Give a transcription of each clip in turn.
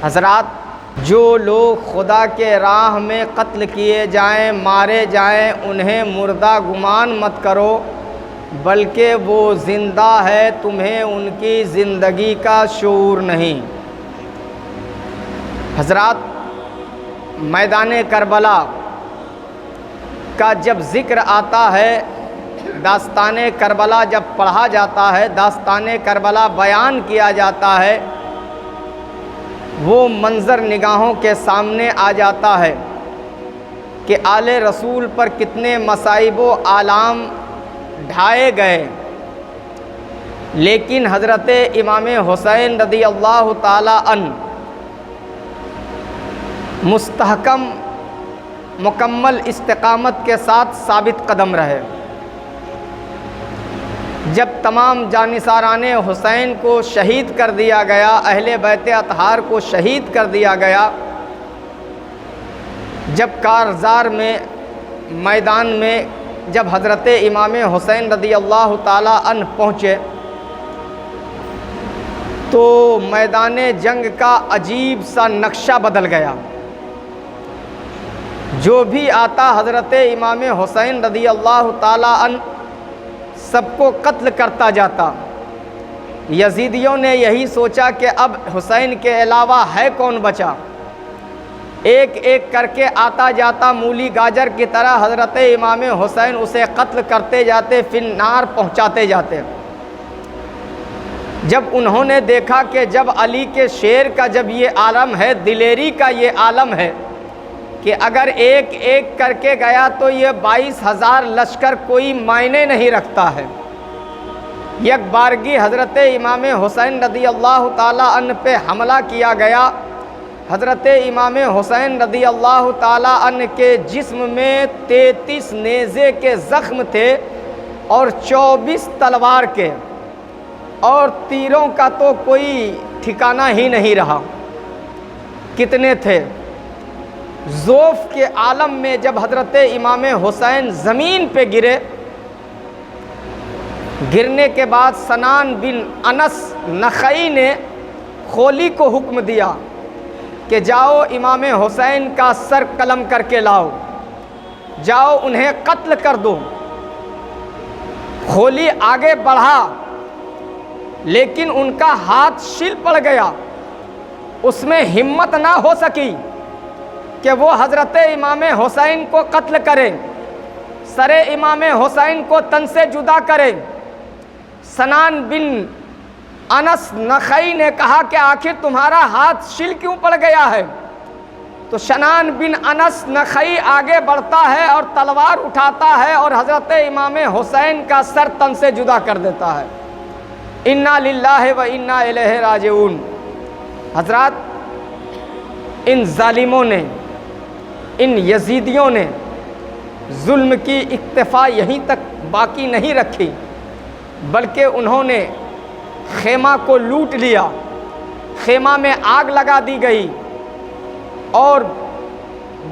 حضرات، جو لوگ خدا کے راہ میں قتل کیے جائیں، مارے جائیں، انہیں مردہ گمان مت کرو، بلکہ وہ زندہ ہے، تمہیں ان کی زندگی کا شعور نہیں۔ حضرات، میدان کربلا کا جب ذکر آتا ہے، داستان کربلا جب پڑھا جاتا ہے، داستان کربلا بیان کیا جاتا ہے، وہ منظر نگاہوں کے سامنے آ جاتا ہے کہ آل رسول پر کتنے مصائب و آلام ڈھائے گئے، لیکن حضرت امام حسین رضی اللہ تعالی عنہ مستحکم مکمل استقامت کے ساتھ ثابت قدم رہے۔ جب تمام جانثاران حسین کو شہید کر دیا گیا، اہل بیت اطہار کو شہید کر دیا گیا، جب کارزار میں میدان میں جب حضرت امام حسین رضی اللہ تعالی عنہ پہنچے تو میدان جنگ کا عجیب سا نقشہ بدل گیا۔ جو بھی آتا حضرت امام حسین رضی اللہ تعالی عنہ سب کو قتل کرتا جاتا۔ یزیدیوں نے یہی سوچا کہ اب حسین کے علاوہ ہے کون بچا، ایک ایک کر کے آتا جاتا مولی گاجر کی طرح حضرت امام حسین اسے قتل کرتے جاتے، فی النار پہنچاتے جاتے۔ جب انہوں نے دیکھا کہ جب علی کے شیر کا جب یہ عالم ہے، دلیری کا یہ عالم ہے کہ اگر ایک ایک کر کے گیا تو یہ 22,000 لشکر کوئی معنی نہیں رکھتا ہے، یک بارگی حضرت امام حسین رضی اللہ تعالی عنہ پہ حملہ کیا گیا۔ حضرت امام حسین رضی اللہ تعالی عنہ کے جسم میں 33 نیزے کے زخم تھے اور 24 تلوار کے، اور تیروں کا تو کوئی ٹھکانہ ہی نہیں رہا، کتنے تھے۔ ذوف کے عالم میں جب حضرت امام حسین زمین پہ گرے، گرنے کے بعد سنان بن انس نخعی نے خولی کو حکم دیا کہ جاؤ امام حسین کا سر قلم کر کے لاؤ، جاؤ انہیں قتل کر دو۔ خولی آگے بڑھا لیکن ان کا ہاتھ شل پڑ گیا، اس میں ہمت نہ ہو سکی کہ وہ حضرت امام حسین کو قتل کرے، سر امام حسین کو تن سے جدا کرے۔ سنان بن انس نخعی نے کہا کہ آخر تمہارا ہاتھ شل کیوں پڑ گیا ہے؟ تو سنان بن انس نخعی آگے بڑھتا ہے اور تلوار اٹھاتا ہے اور حضرت امام حسین کا سر تن سے جدا کر دیتا ہے۔ انا للہ و انا الیہ راجعون۔ حضرات، ان ظالموں نے، ان یزیدیوں نے ظلم کی اکتفا یہیں تک باقی نہیں رکھی، بلکہ انہوں نے خیمہ کو لوٹ لیا، خیمہ میں آگ لگا دی گئی اور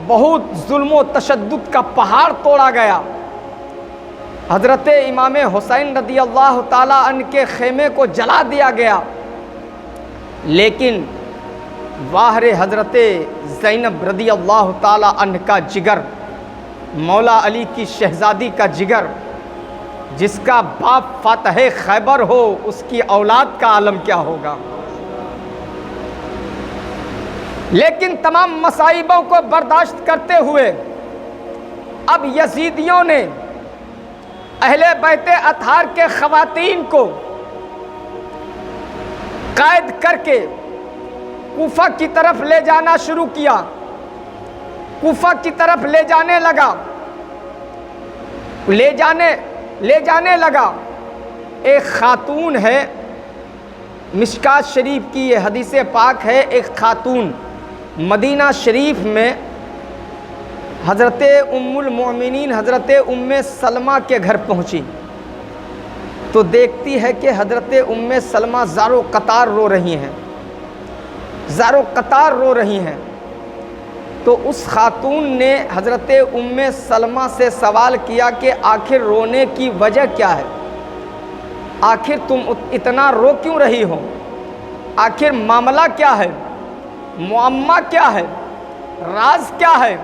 بہت ظلم و تشدد کا پہاڑ توڑا گیا۔ حضرت امام حسین رضی اللہ تعالی عنہ کے خیمے کو جلا دیا گیا، لیکن باہر حضرت زینب رضی اللہ تعالی عنہ کا جگر، مولا علی کی شہزادی کا جگر، جس کا باپ فاتح خیبر ہو، اس کی اولاد کا عالم کیا ہوگا۔ لیکن تمام مصائبوں کو برداشت کرتے ہوئے اب یزیدیوں نے اہل بیت اطہار کے خواتین کو قید کر کے کوفہ کی طرف لے جانا شروع کیا، کوفہ کی طرف لے جانے لگا۔ ایک خاتون ہے، مشکات شریف کی یہ حدیث پاک ہے، ایک خاتون مدینہ شریف میں حضرت ام المؤمنین حضرت ام سلمہ کے گھر پہنچی تو دیکھتی ہے کہ حضرت ام سلمہ زارو قطار رو رہی ہیں، زارو قطار رو رہی ہیں۔ تو اس خاتون نے حضرت ام سلمہ سے سوال کیا کہ آخر رونے کی وجہ کیا ہے، آخر تم اتنا رو کیوں رہی ہو، آخر معاملہ کیا ہے؟ معمہ کیا ہے، راز کیا ہے؟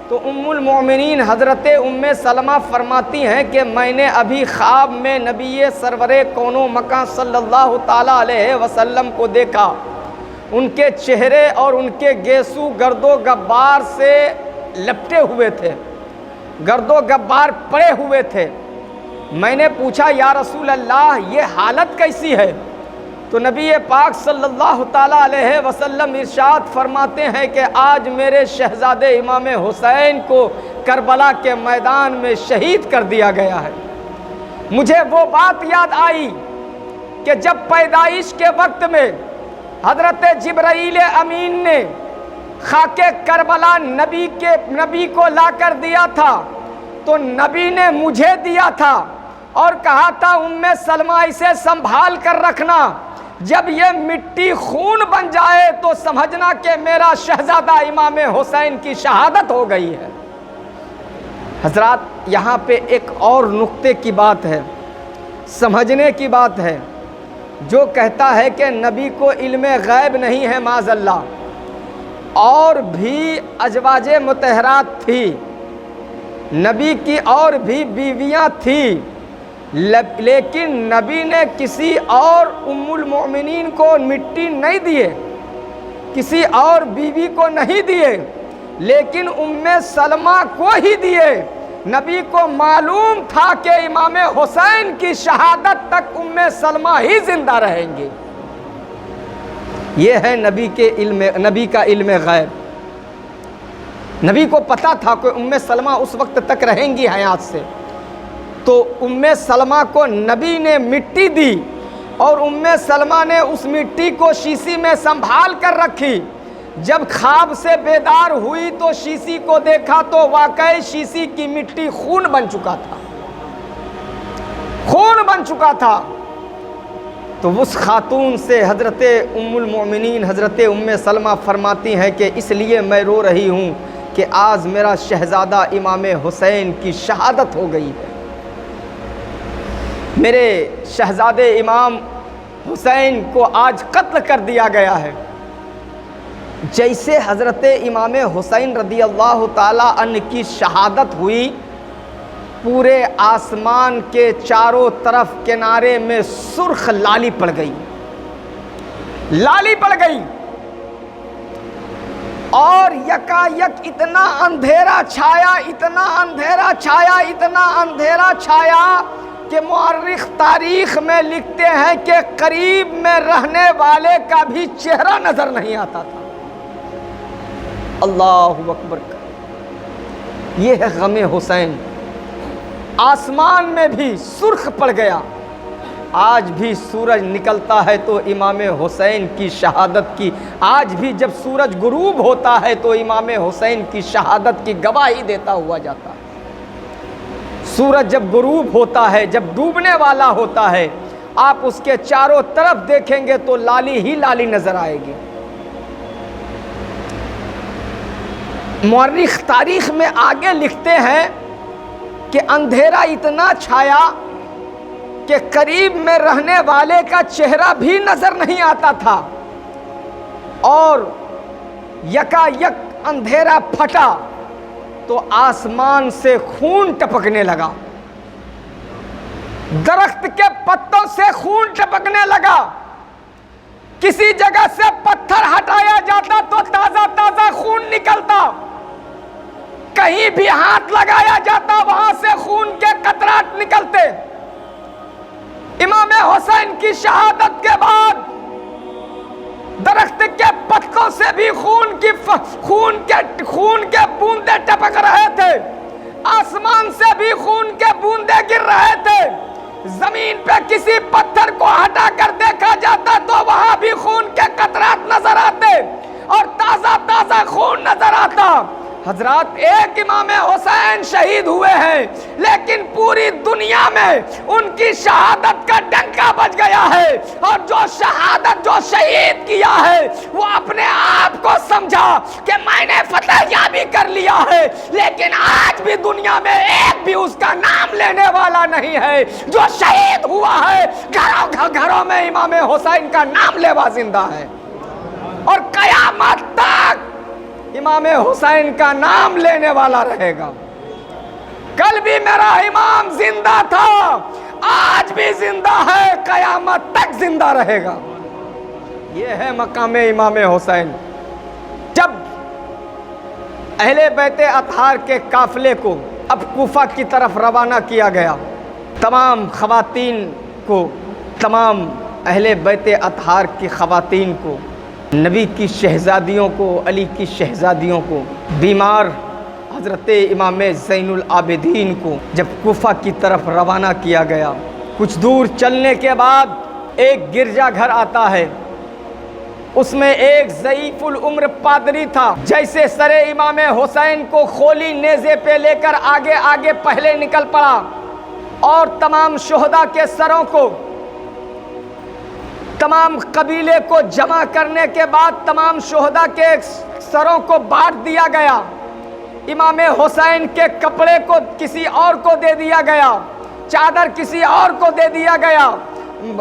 تو ام المومنین حضرت ام سلمہ فرماتی ہیں کہ میں نے ابھی خواب میں نبی سرور کون و مکان صلی اللہ تعالیٰ علیہ وسلم کو دیکھا، ان کے چہرے اور ان کے گیسو گرد و غبار سے لپٹے ہوئے تھے، گرد و غبار پڑے ہوئے تھے۔ میں نے پوچھا یا رسول اللہ یہ حالت کیسی ہے؟ تو نبی پاک صلی اللہ تعالیٰ علیہ وسلم ارشاد فرماتے ہیں کہ آج میرے شہزادے امام حسین کو کربلا کے میدان میں شہید کر دیا گیا ہے۔ مجھے وہ بات یاد آئی کہ جب پیدائش کے وقت میں حضرت جبرائیل امین نے خاک کربلا نبی کو لا کر دیا تھا، تو نبی نے مجھے دیا تھا اور کہا تھا ام سلمہ اسے سنبھال کر رکھنا، جب یہ مٹی خون بن جائے تو سمجھنا کہ میرا شہزادہ امام حسین کی شہادت ہو گئی ہے۔ حضرات یہاں پہ ایک اور نقطے کی بات ہے، سمجھنے کی بات ہے۔ جو کہتا ہے کہ نبی کو علم غیب نہیں ہے معاذ اللہ، اور بھی ازواج مطہرات تھی، نبی کی اور بھی بیویاں تھیں، لیکن نبی نے کسی اور ام المؤمنین کو مٹی نہیں دیے، کسی اور بیوی کو نہیں دیے، لیکن ام سلمہ کو ہی دیے۔ نبی کو معلوم تھا کہ امام حسین کی شہادت تک ام سلمہ ہی زندہ رہیں گے۔ یہ ہے نبی کا علم غیب۔ نبی کو پتا تھا کہ ام سلمہ اس وقت تک رہیں گی حیات سے، تو ام سلمہ کو نبی نے مٹی دی اور ام سلمہ نے اس مٹی کو شیشی میں سنبھال کر رکھی۔ جب خواب سے بیدار ہوئی تو شیشی کو دیکھا تو واقعی شیشی کی مٹی خون بن چکا تھا، خون بن چکا تھا۔ تو اس خاتون سے حضرت ام المؤمنین حضرت ام سلمہ فرماتی ہیں کہ اس لیے میں رو رہی ہوں کہ آج میرا شہزادہ امام حسین کی شہادت ہو گئی ہے، میرے شہزادے امام حسین کو آج قتل کر دیا گیا ہے۔ جیسے حضرت امام حسین رضی اللہ تعالیٰ عنہ کی شہادت ہوئی، پورے آسمان کے چاروں طرف کنارے میں سرخ لالی پڑ گئی، لالی پڑ گئی، اور یکا یک اتنا اندھیرا چھایا، اتنا اندھیرا چھایا، اتنا اندھیرا چھایا کہ مورخ تاریخ میں لکھتے ہیں کہ قریب میں رہنے والے کا بھی چہرہ نظر نہیں آتا تھا۔ اللہ اکبر، یہ ہے غم حسین۔ آسمان میں بھی سرخ پڑ گیا۔ آج بھی سورج نکلتا ہے تو امام حسین کی شہادت کی، آج بھی جب سورج غروب ہوتا ہے تو امام حسین کی شہادت کی گواہی دیتا ہوا جاتا ہے۔ سورج جب غروب ہوتا ہے، جب ڈوبنے والا ہوتا ہے، آپ اس کے چاروں طرف دیکھیں گے تو لالی ہی لالی نظر آئے گی۔ مورخ تاریخ میں آگے لکھتے ہیں کہ اندھیرا اتنا چھایا کہ قریب میں رہنے والے کا چہرہ بھی نظر نہیں آتا تھا، اور یکا یک اندھیرا پھٹا تو آسمان سے خون ٹپکنے لگا، درخت کے پتوں سے خون ٹپکنے لگا۔ کسی جگہ سے پتھر ہٹایا جاتا تو تازہ تازہ خون نکلتا، کہیں بھی ہاتھ لگایا جاتا وہاں سے خون کے قطرات نکلتے۔ امام حسین کی شہادت کے بعد درخت کے پتوں سے بھی خون کے بوندے ٹپک رہے تھے، آسمان سے بھی خون کے بوندے گر رہے تھے۔ زمین پہ کسی پتھر کو ہٹا کر دیکھا جاتا تو وہاں بھی خون کے قطرات نظر آتے اور تازہ تازہ خون نظر آتا۔ حضرات ایک امام حسین شہید ہوئے ہیں، لیکن پوری دنیا میں ان کی شہادت کا ڈنکا بج گیا ہے، اور جو شہادت جو شہید کیا ہے وہ اپنے آپ کو سمجھا کہ میں نے فتح یابی کر لیا ہے، لیکن آج بھی دنیا میں ایک بھی اس کا نام لینے والا نہیں ہے جو شہید ہوا ہے۔ گھروں میں امام حسین کا نام لیوا زندہ ہے۔ اور قیامت تک امام حسین کا نام لینے والا رہے گا۔ کل بھی میرا امام زندہ تھا، آج بھی زندہ ہے، قیامت تک زندہ رہے گا۔ یہ ہے مقام امام حسین۔ جب اہل بیت اطہار کے قافلے کو اب کوفہ کی طرف روانہ کیا گیا، تمام خواتین کو، تمام اہل بیت اطہار کی خواتین کو، نبی کی شہزادیوں کو، علی کی شہزادیوں کو، بیمار حضرت امام زین العابدین کو جب کوفہ کی طرف روانہ کیا گیا، کچھ دور چلنے کے بعد ایک گرجا گھر آتا ہے، اس میں ایک ضعیف العمر پادری تھا، جیسے سر امام حسین کو کھولی نیزے پہ لے کر آگے آگے پہلے نکل پڑا اور تمام شہداء کے سروں کو، تمام قبیلے کو جمع کرنے کے بعد تمام شہداء کے سروں کو بانٹ دیا گیا، امام حسین کے کپڑے کو کسی اور کو دے دیا گیا، چادر کسی اور کو دے دیا گیا،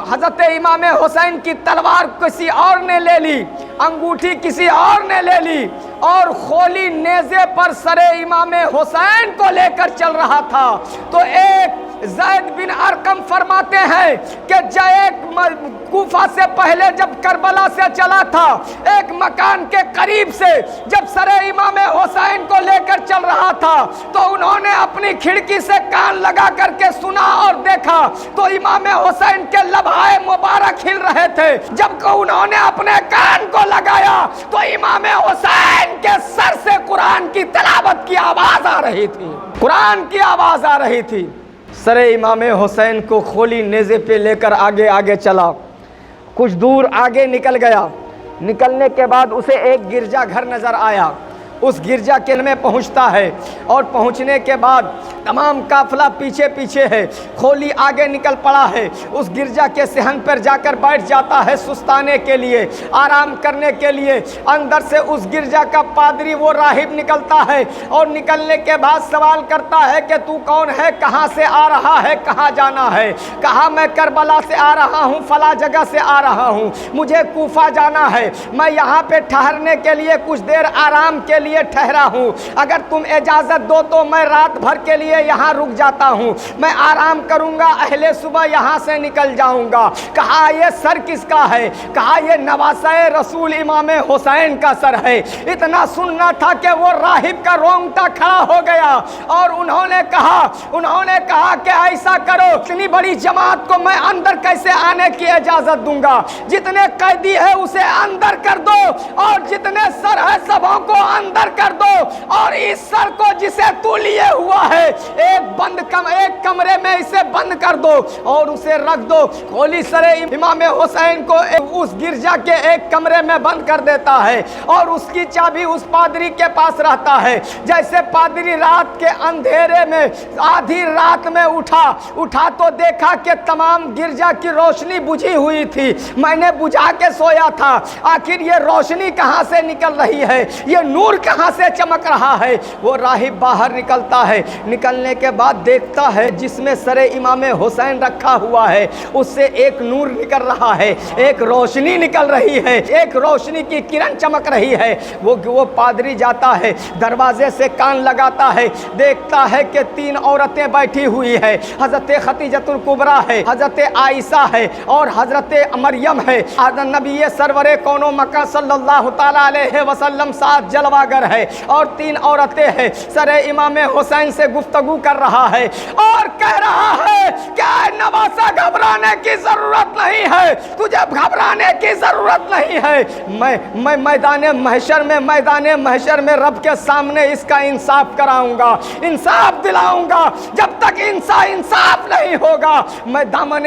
حضرت امام حسین کی تلوار کسی اور نے لے لی، انگوٹھی کسی اور نے لے لی، اور کھولی نیزے پر سر امام حسین کو لے کر چل رہا تھا۔ تو ایک زید بن ارقم فرماتے ہیں کہ ایک کوفہ سے پہلے جب کربلا سے چلا تھا، ایک مکان کے قریب سے جب سر امام حسین کو لے کر چل رہا تھا تو انہوں نے اپنی کھڑکی سے کان لگا کر کے سنا اور دیکھا تو امام حسین کے لبھائے مبارک ہل رہے تھے۔ جب کہ انہوں نے اپنے کان کو لگایا تو امام حسین کے سر سے قرآن کی تلاوت کی آواز آ رہی تھی، قرآن کی آواز آ رہی تھی۔ سر امام حسین کو کھولی نیزے پہ لے کر آگے آگے چلا، کچھ دور آگے نکل گیا، نکلنے کے بعد اسے ایک گرجا گھر نظر آیا، اس گرجا کے میں پہنچتا ہے اور پہنچنے کے بعد تمام قافلہ پیچھے پیچھے ہے، کھولی آگے نکل پڑا ہے، اس گرجا کے صحن پر جا کر بیٹھ جاتا ہے سستانے کے لیے، آرام کرنے کے لیے۔ اندر سے اس گرجا کا پادری وہ راہب نکلتا ہے اور نکلنے کے بعد سوال کرتا ہے کہ تو کون ہے، کہاں سے آ رہا ہے، کہاں جانا ہے؟ کہا میں کربلا سے آ رہا ہوں، فلاں جگہ سے آ رہا ہوں، مجھے کوفہ جانا ہے، میں یہاں پہ ٹھہرنے کے لیے کچھ دیر آرام کے لیے ٹھہرا ہوں، اگر تم اجازت دو تو میں رات بھر کے لیے یہاں رک جاتا ہوں، میں آرام کروں گا، اہل صبح یہاں سے نکل جاؤں گا۔ کہا یہ سر کس کا ہے؟ کہا یہ نواسہ رسول امام حسین کا سر ہے۔ اتنا سننا تھا کہ وہ راہب کا رونگٹا کھڑا ہو گیا اور انہوں نے کہا کہ ایسا کرو، اتنی بڑی جماعت کو میں اندر کیسے آنے کی اجازت دوں گا؟ جتنے قیدی ہے اسے اندر کر دو اور جتنے سر ہے سبوں کو اندر کر دو، اور اس سر کو جسے تو لیے ہوا ہے ایک کمرے میں اسے بند کر دو اور اسے رکھ دو۔ کھولی سر امام حسین کو اس گرجا کے ایک کمرے میں بند کر دیتا ہے اور اس کی چابی اس پادری کے پاس رہتا ہے۔ جیسے پادری رات کے اندھیرے میں آدھی رات میں اٹھا تو دیکھا کہ تمام گرجا کی روشنی بجھی ہوئی تھی، میں نے بجھا کے سویا تھا، آخر یہ روشنی کہاں سے نکل رہی ہے، یہ نور کہاں سے چمک رہا ہے؟ وہ راہب باہر نکلتا ہے، نکلنے کے بعد دیکھتا ہے جس میں سر امام حسین رکھا ہوا ہے اس سے ایک نور نکل رہا ہے، ایک روشنی نکل رہی ہے، ایک روشنی کی کرن چمک رہی ہے۔ وہ پادری جاتا ہے، دروازے سے کان لگاتا ہے، دیکھتا ہے کہ 3 عورتیں بیٹھی ہوئی ہے، حضرت خدیجۃ الکبریٰ ہے، حضرت عائشہ ہے اور حضرت مریم ہے۔ نبی سرور کون و مکہ صلی اللہ تعالی علیہ وسلم ساتھ جلوہ گر ہے اور 3 عورتیں ہیں۔ سر امام حسین سے گفتگو کر رہا ہے اور کہہ رہا ہے کہ اے نواسہ گھبرانے کی ضرورت نہیں ہے، تجھے گھبرانے کی ضرورت نہیں ہے، میں میدان محشر میں رب کے سامنے اس کا انصاف کراؤں گا، انصاف دلاؤں گا۔ جب تک انصاف نہیں ہوگا میں دامن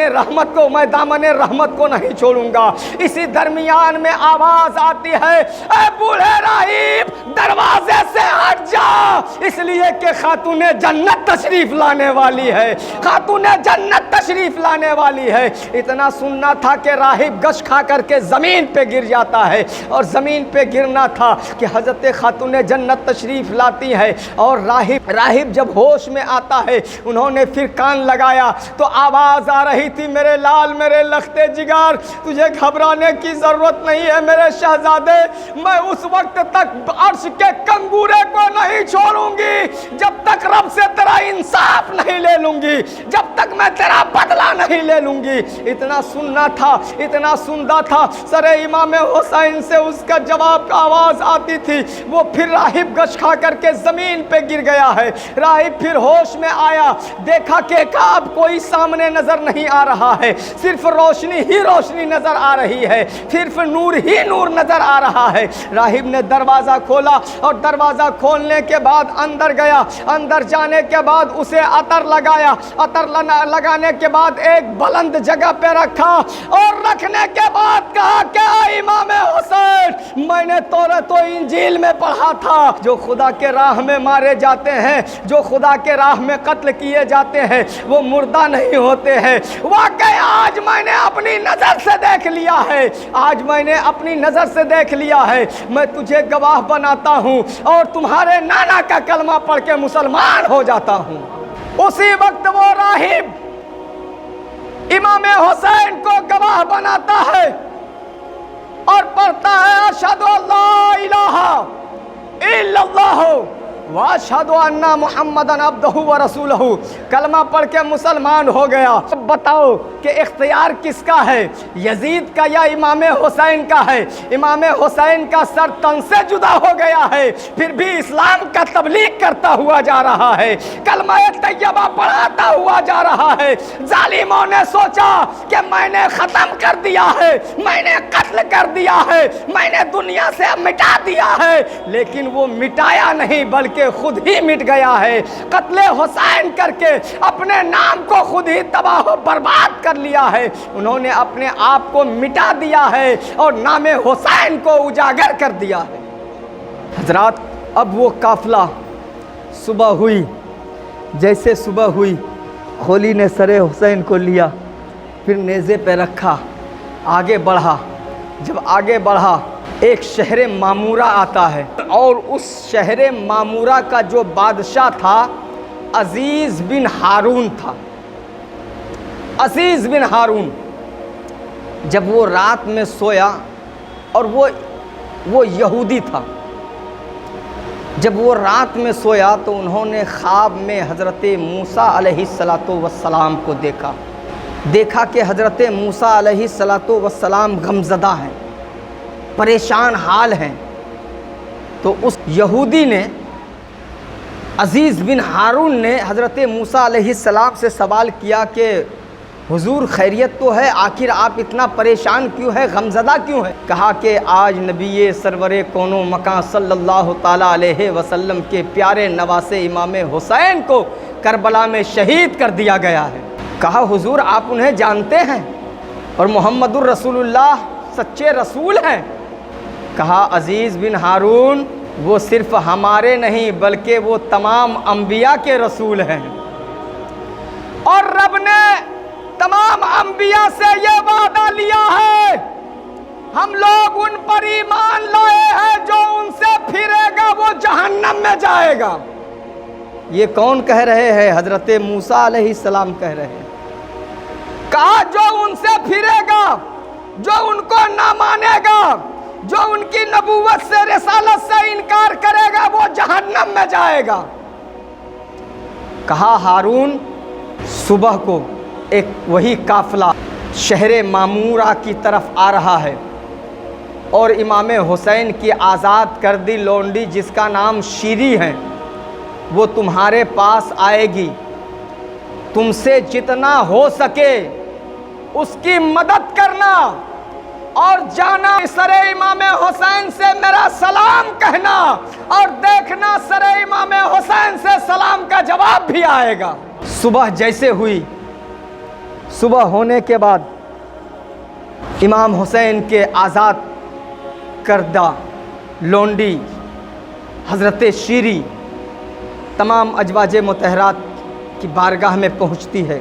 رحمت کو نہیں چھوڑوں گا۔ اسی درمیان میں آواز آتی ہے، اے بوڑھے راہب دروازے سے ہٹ جا، اس لیے کہ خاتون جنت تشریف لانے والی ہے، خاتون جنت تشریف لانے والی ہے۔ اتنا سننا تھا کہ راہب گش کھا کر کے زمین پہ گر جاتا ہے، اور زمین پہ گرنا تھا کہ حضرت خاتون جنت تشریف لاتی ہے، اور راہب جب ہوش میں آتا ہے، انہوں نے پھر کان لگایا تو آواز آ رہی تھی، میرے لال، میرے لختے جگر، تجھے گھبرانے کی ضرورت نہیں ہے میرے شہزادے، میں اس وقت تک عرش کے کنگورے کو نہیں چھوڑوں گی جب تک رب سے تیرا انصاف نہیں لے لوں گی، جب تک میں تیرا بدلہ نہیں لے لوں گی۔ اتنا سننا تھا، اتنا سندا تھا، سر امام حسین سے اس کا جواب کا آواز آتی تھی۔ وہ پھر راہب گش کھا کر کے زمین پہ گر گیا ہے۔ راہب پھر ہوش میں آیا، دیکھا کہ اب کوئی سامنے نظر نہیں آ رہا ہے، صرف روشنی ہی روشنی نظر آ رہی ہے، صرف نور ہی نور نظر آ رہا ہے۔ راہب نے دروازہ کھولا، اور دروازہ کھولنے کے بعد اندر گیا۔ اندر جانے کے بعد اسے عطر لگایا، عطر لگانے کے بعد ایک بلند جگہ پہ رکھا، اور رکھنے کے بعد کہا کہ اے امام حسین، میں نے تورات و انجیل میں پڑھا تھا، جو خدا کے راہ میں مارے جاتے ہیں، جو خدا کے راہ میں قتل کیے جاتے ہیں، وہ مردہ نہیں ہوتے ہیں۔ واقعی آج میں نے اپنی نظر سے دیکھ لیا ہے، آج میں نے اپنی نظر سے دیکھ لیا ہے، میں تجھے گواہ بناتا ہوں اور تمہارے نانا کا کلمہ پڑھ کے مسلمان ہو جاتا ہوں۔ اسی وقت وہ راہب امام حسین کو گواہ بناتا ہے اور پڑھتا ہے، اشہد ان لا الہ الا اللہ واشہد ان محمدًا عبدہ ورسولہ، کلمہ پڑھ کے مسلمان ہو گیا۔ اب بتاؤ کہ اختیار کس کا ہے، یزید کا یا امام حسین کا ہے؟ امام حسین کا سر تن سے جدا ہو گیا ہے، پھر بھی اسلام کا تبلیغ کرتا ہوا جا رہا ہے، کلمہ طیبہ پڑھاتا ہوا جا رہا ہے۔ ظالموں نے سوچا کہ میں نے ختم کر دیا ہے، میں نے قتل کر دیا ہے، میں نے دنیا سے مٹا دیا ہے، لیکن وہ مٹایا نہیں بلکہ خود ہی مٹ گیا ہے۔ قتل حسین کر کے اپنے نام کو خود ہی تباہ و برباد کر لیا ہے، انہوں نے اپنے آپ کو مٹا دیا ہے اور نام حسین کو اجاگر کر دیا ہے۔ حضرات، اب وہ قافلہ صبح ہوئی، جیسے صبح ہوئی خولی نے سر حسین کو لیا، پھر نیزے پہ رکھا، آگے بڑھا۔ جب آگے بڑھا ایک شہر معمورہ آتا ہے، اور اس شہر معمورہ کا جو بادشاہ تھا عزیز بن ہارون تھا۔ عزیز بن ہارون جب وہ رات میں سویا، اور وہ یہودی تھا، جب وہ رات میں سویا تو انہوں نے خواب میں حضرت موسیٰ علیہ السلام کو دیکھا کہ حضرت موسیٰ علیہ السلام غمزدہ ہیں، پریشان حال ہیں۔ تو اس یہودی نے، عزیز بن ہارون نے حضرت موسیٰ علیہ السلام سے سوال کیا کہ حضور خیریت تو ہے، آخر آپ اتنا پریشان کیوں ہے، غمزدہ کیوں ہے؟ کہا کہ آج نبی سرور کون و مکان صلی اللہ تعالیٰ علیہ وسلم کے پیارے نواسے امام حسین کو کربلا میں شہید کر دیا گیا ہے۔ کہا حضور آپ انہیں جانتے ہیں اور محمد الرسول اللہ سچے رسول ہیں؟ کہا عزیز بن ہارون، وہ صرف ہمارے نہیں بلکہ وہ تمام انبیاء کے رسول ہیں، اور رب نے تمام انبیاء سے یہ وعدہ لیا ہے، ہم لوگ ان پر ایمان لائے ہیں، جو ان سے پھرے گا وہ جہنم میں جائے گا۔ یہ کون کہہ رہے ہیں؟ حضرت موسیٰ علیہ السلام کہہ رہے ہیں۔ کہا جو ان سے پھرے گا، جو ان کو نہ مانے گا، جو ان کی نبوت سے، رسالت سے انکار کرے گا، وہ جہنم میں جائے گا۔ کہا ہارون، صبح کو ایک وہی قافلہ شہر معمورہ کی طرف آ رہا ہے، اور امام حسین کی آزاد کردی لونڈی جس کا نام شیری ہے، وہ تمہارے پاس آئے گی، تم سے جتنا ہو سکے اس کی مدد کرنا، اور جانا سر امام حسین سے میرا سلام کہنا، اور دیکھنا سر امام حسین سے سلام کا جواب بھی آئے گا۔ صبح جیسے ہوئی، صبح ہونے کے بعد امام حسین کے آزاد کردہ لونڈی حضرت شیری تمام ازواج مطہرات کی بارگاہ میں پہنچتی ہے،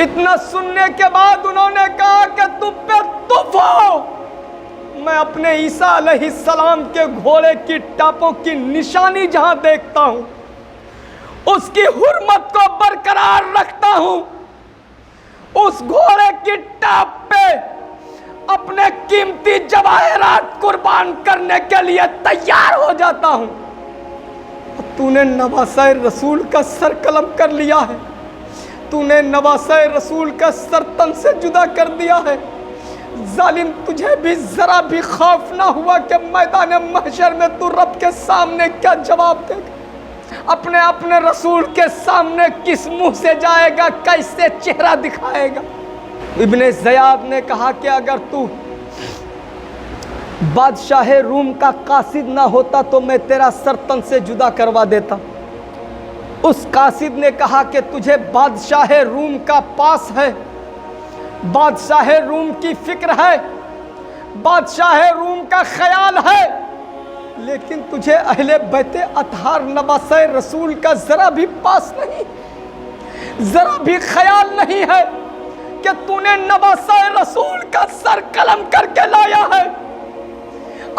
اتنا سننے کے بعد انہوں نے کہا کہ تم پہ تف ہو، میں اپنے عیسیٰ علیہ السلام کے گھوڑے کی ٹاپوں کی نشانی جہاں دیکھتا ہوں اس کی حرمت کو برقرار رکھتا ہوں، اس گھوڑے کی ٹاپ پہ اپنے قیمتی جواہرات قربان کرنے کے لیے تیار ہو جاتا ہوں۔ تو نے نواسۂ رسول کا سر قلم کر لیا ہے، تو نے نواسۂ رسول کا سر تن سے جدا کر دیا ہے۔ ظالم، تجھے بھی ذرا بھی خوف نہ ہوا کہ میدان محشر میں تو رب کے سامنے کیا جواب دے گا؟ اپنے رسول کے سامنے کس منہ سے جائے گا، کیسے چہرہ دکھائے گا؟ ابن زیاد نے کہا کہ اگر تو بادشاہ روم کا قاصد نہ ہوتا تو میں تیرا سر تن سے جدا کروا دیتا۔ اس قاصد نے کہا کہ تجھے بادشاہ روم کا پاس ہے، بادشاہ روم کی فکر ہے، بادشاہ روم کا خیال ہے، لیکن تجھے اہل بیت اطہار نواسۂ رسول کا ذرا بھی پاس نہیں، ذرا بھی خیال نہیں ہے کہ تو نے نواسۂ رسول کا سر قلم کر کے لایا ہے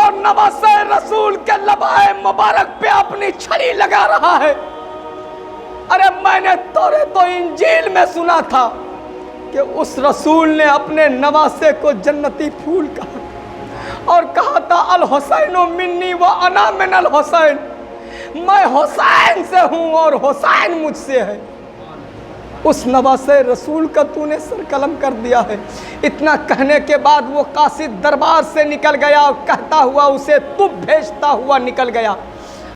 اور نواسۂ رسول کے لبائے مبارک پہ اپنی چھڑی لگا رہا ہے۔ ارے میں نے توریت و انجیل میں سنا تھا کہ اس رسول نے اپنے نواسے کو جنتی پھول کہا اور کہا تھا الحسین منی و انا من الحسین، میں حسین سے ہوں اور حسین مجھ سے ہے۔ اس نواسے رسول کا تو نے سر قلم کر دیا ہے۔ اتنا کہنے کے بعد وہ قاصد دربار سے نکل گیا اور کہتا ہوا اسے تب بھیجتا ہوا نکل گیا۔